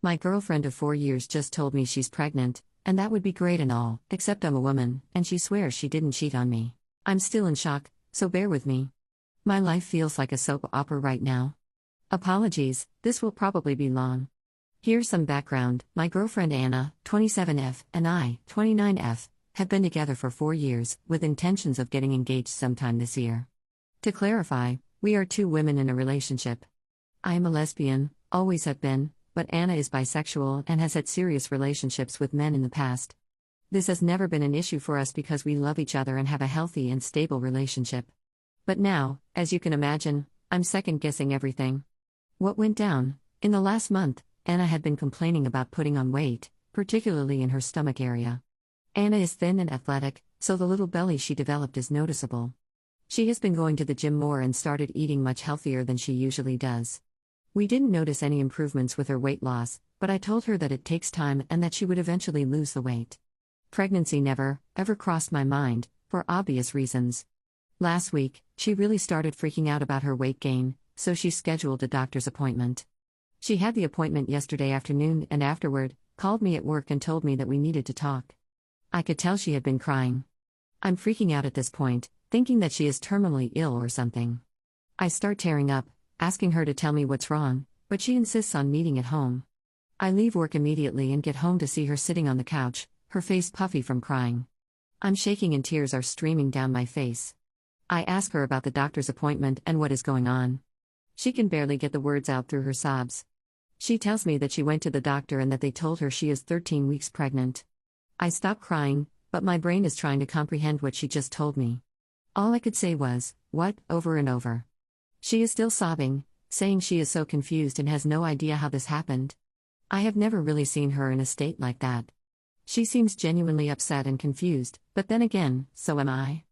My girlfriend of 4 years just told me she's pregnant, and that would be great and all, except I'm a woman, and she swears she didn't cheat on me. I'm still in shock, so bear with me. My life feels like a soap opera right now. Apologies, this will probably be long. Here's some background. My girlfriend Anna, 27F, and I, 29F, have been together for 4 years, with intentions of getting engaged sometime this year. To clarify, we are 2 women in a relationship. I am a lesbian, always have been, but Anna is bisexual and has had serious relationships with men in the past. This has never been an issue for us because we love each other and have a healthy and stable relationship. But now, as you can imagine, I'm second-guessing everything. What went down? In the last month, Anna had been complaining about putting on weight, particularly in her stomach area. Anna is thin and athletic, so the little belly she developed is noticeable. She has been going to the gym more and started eating much healthier than she usually does. We didn't notice any improvements with her weight loss, but I told her that it takes time and that she would eventually lose the weight. Pregnancy never, ever crossed my mind, for obvious reasons. Last week, she really started freaking out about her weight gain, so she scheduled a doctor's appointment. She had the appointment yesterday afternoon and afterward, called me at work and told me that we needed to talk. I could tell she had been crying. I'm freaking out at this point, thinking that she is terminally ill or something. I start tearing up, asking her to tell me what's wrong, but she insists on meeting at home. I leave work immediately and get home to see her sitting on the couch, her face puffy from crying. I'm shaking and tears are streaming down my face. I ask her about the doctor's appointment and what is going on. She can barely get the words out through her sobs. She tells me that she went to the doctor and that they told her she is 13 weeks pregnant. I stop crying, but my brain is trying to comprehend what she just told me. All I could say was, "What?" over and over. She is still sobbing, saying she is so confused and has no idea how this happened. I have never really seen her in a state like that. She seems genuinely upset and confused, but then again, so am I.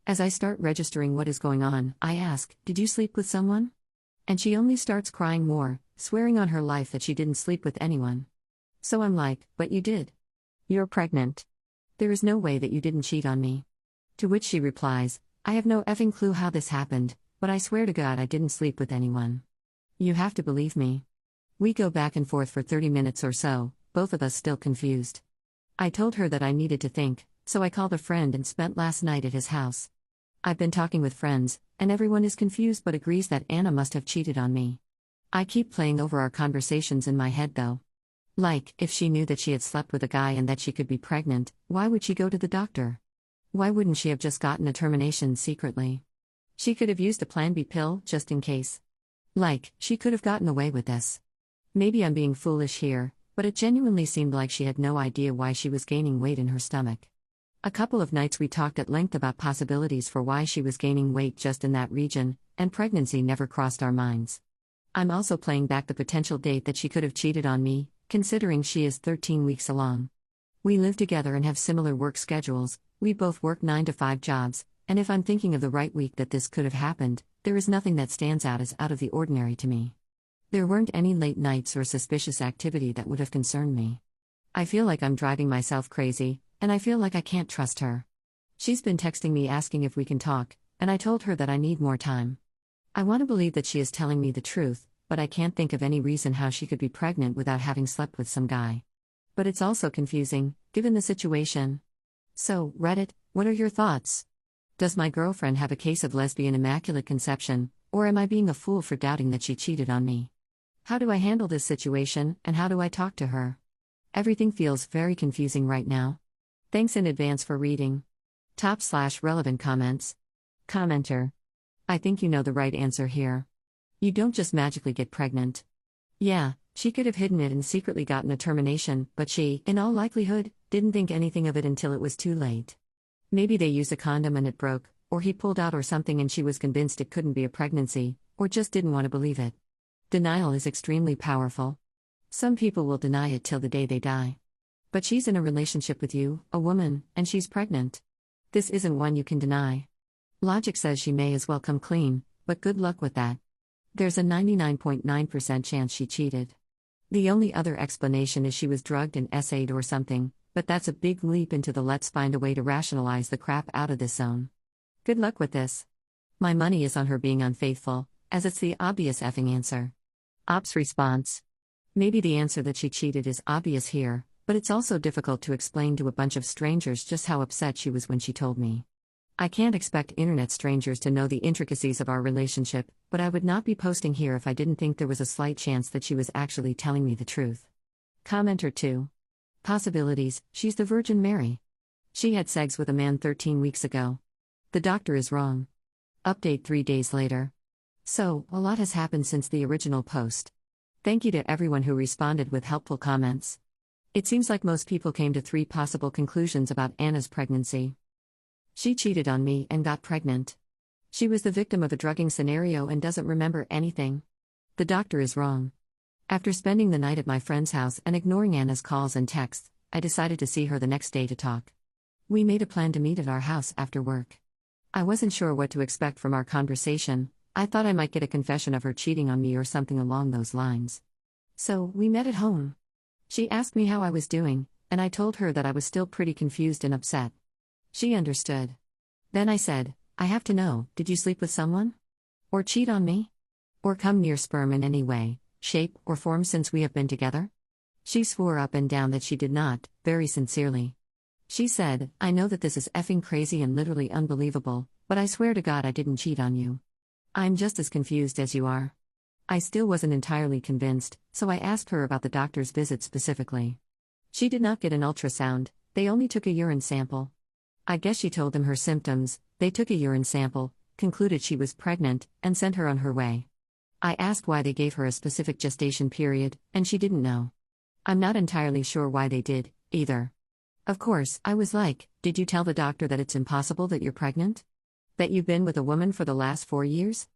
As I start registering what is going on, I ask, "Did you sleep with someone?" And she only starts crying more, swearing on her life that she didn't sleep with anyone. So I'm like, "But you did. You're pregnant. There is no way that you didn't cheat on me." To which she replies, "I have no effing clue how this happened, but I swear to God I didn't sleep with anyone. You have to believe me." We go back and forth for 30 minutes or so, both of us still confused. I told her that I needed to think, so I called a friend and spent last night at his house. I've been talking with friends, and everyone is confused but agrees that Anna must have cheated on me. I keep playing over our conversations in my head though. Like, if she knew that she had slept with a guy and that she could be pregnant, why would she go to the doctor? Why wouldn't she have just gotten a termination secretly? She could have used a Plan B pill, just in case. Like, she could have gotten away with this. Maybe I'm being foolish here, but it genuinely seemed like she had no idea why she was gaining weight in her stomach. A couple of nights we talked at length about possibilities for why she was gaining weight just in that region, and pregnancy never crossed our minds. I'm also playing back the potential date that she could have cheated on me, considering she is 13 weeks along. We live together and have similar work schedules, we both work 9-to-5 jobs, and if I'm thinking of the right week that this could have happened, there is nothing that stands out as out of the ordinary to me. There weren't any late nights or suspicious activity that would have concerned me. I feel like I'm driving myself crazy, and I feel like I can't trust her. She's been texting me asking if we can talk, and I told her that I need more time. I want to believe that she is telling me the truth, but I can't think of any reason how she could be pregnant without having slept with some guy. But it's also confusing, given the situation. So, Reddit, what are your thoughts? Does my girlfriend have a case of lesbian immaculate conception, or am I being a fool for doubting that she cheated on me? How do I handle this situation, and how do I talk to her? Everything feels very confusing right now. Thanks in advance for reading. /relevant comments. Commenter. I think you know the right answer here. You don't just magically get pregnant. Yeah, she could have hidden it and secretly gotten a termination, but she, in all likelihood, didn't think anything of it until it was too late. Maybe they used a condom and it broke, or he pulled out or something and she was convinced it couldn't be a pregnancy, or just didn't want to believe it. Denial is extremely powerful. Some people will deny it till the day they die. But she's in a relationship with you, a woman, and she's pregnant. This isn't one you can deny. Logic says she may as well come clean, but good luck with that. There's a 99.9% chance she cheated. The only other explanation is she was drugged and SA'd or something, but that's a big leap into the let's find a way to rationalize the crap out of this zone. Good luck with this. My money is on her being unfaithful, as it's the obvious effing answer. Ops response. Maybe the answer that she cheated is obvious here, but it's also difficult to explain to a bunch of strangers just how upset she was when she told me. I can't expect internet strangers to know the intricacies of our relationship, but I would not be posting here if I didn't think there was a slight chance that she was actually telling me the truth. Commenter 2. Possibilities: she's the Virgin Mary. She had sex with a man 13 weeks ago. The doctor is wrong. Update 3 days later. So, a lot has happened since the original post. Thank you to everyone who responded with helpful comments. It seems like most people came to 3 possible conclusions about Anna's pregnancy. She cheated on me and got pregnant. She was the victim of a drugging scenario and doesn't remember anything. The doctor is wrong. After spending the night at my friend's house and ignoring Anna's calls and texts, I decided to see her the next day to talk. We made a plan to meet at our house after work. I wasn't sure what to expect from our conversation. I thought I might get a confession of her cheating on me or something along those lines. So, we met at home. She asked me how I was doing, and I told her that I was still pretty confused and upset. She understood. Then I said, I have to know, did you sleep with someone? Or cheat on me? Or come near sperm in any way, shape, or form since we have been together? She swore up and down that she did not, very sincerely. She said, I know that this is effing crazy and literally unbelievable, but I swear to God I didn't cheat on you. I'm just as confused as you are. I still wasn't entirely convinced, so I asked her about the doctor's visit specifically. She did not get an ultrasound, they only took a urine sample. I guess she told them her symptoms, they took a urine sample, concluded she was pregnant, and sent her on her way. I asked why they gave her a specific gestation period, and she didn't know. I'm not entirely sure why they did, either. Of course, I was like, did you tell the doctor that it's impossible that you're pregnant? That you've been with a woman for the last 4 years?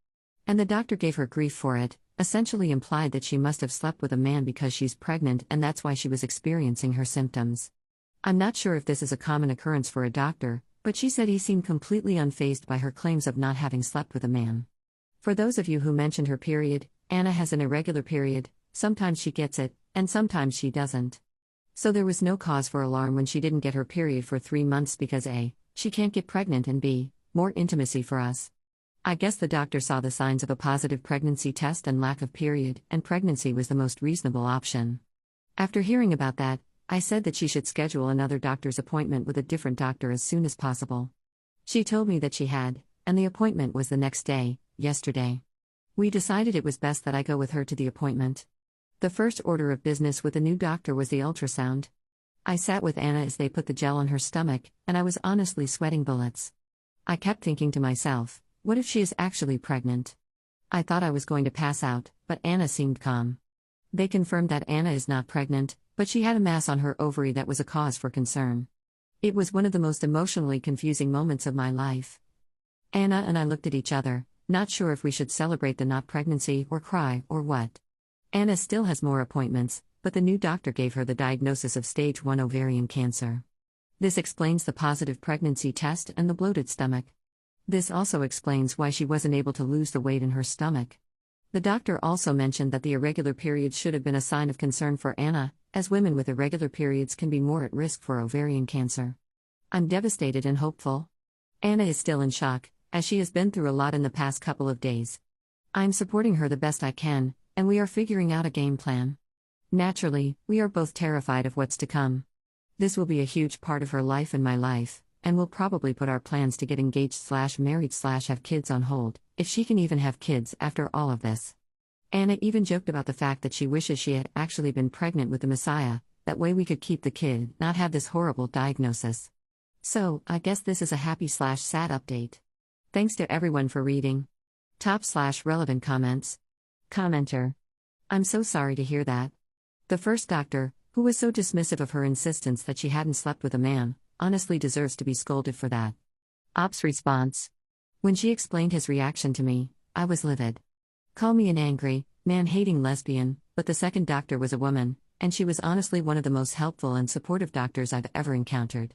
And the doctor gave her grief for it, essentially implied that she must have slept with a man because she's pregnant and that's why she was experiencing her symptoms. I'm not sure if this is a common occurrence for a doctor, but she said he seemed completely unfazed by her claims of not having slept with a man. For those of you who mentioned her period, Anna has an irregular period, sometimes she gets it, and sometimes she doesn't. So there was no cause for alarm when she didn't get her period for 3 months because A, she can't get pregnant and B, more intimacy for us. I guess the doctor saw the signs of a positive pregnancy test and lack of period, and pregnancy was the most reasonable option. After hearing about that, I said that she should schedule another doctor's appointment with a different doctor as soon as possible. She told me that she had, and the appointment was the next day, yesterday. We decided it was best that I go with her to the appointment. The first order of business with the new doctor was the ultrasound. I sat with Anna as they put the gel on her stomach, and I was honestly sweating bullets. I kept thinking to myself, what if she is actually pregnant? I thought I was going to pass out, but Anna seemed calm. They confirmed that Anna is not pregnant, but she had a mass on her ovary that was a cause for concern. It was one of the most emotionally confusing moments of my life. Anna and I looked at each other, not sure if we should celebrate the not pregnancy or cry or what. Anna still has more appointments, but the new doctor gave her the diagnosis of stage 1 ovarian cancer. This explains the positive pregnancy test and the bloated stomach. This also explains why she wasn't able to lose the weight in her stomach. The doctor also mentioned that the irregular periods should have been a sign of concern for Anna, as women with irregular periods can be more at risk for ovarian cancer. I'm devastated and hopeful. Anna is still in shock, as she has been through a lot in the past couple of days. I'm supporting her the best I can, and we are figuring out a game plan. Naturally, we are both terrified of what's to come. This will be a huge part of her life and my life, and we'll probably put our plans to get engaged/married/have kids on hold, if she can even have kids after all of this. Anna even joked about the fact that she wishes she had actually been pregnant with the Messiah, that way we could keep the kid, not have this horrible diagnosis. So, I guess this is a happy/sad update. Thanks to everyone for reading. Top/relevant comments. Commenter. I'm so sorry to hear that. The first doctor, who was so dismissive of her insistence that she hadn't slept with a man, honestly deserves to be scolded for that. Op's response. When she explained his reaction to me, I was livid. Call me an angry, man-hating lesbian, but the second doctor was a woman, and she was honestly one of the most helpful and supportive doctors I've ever encountered.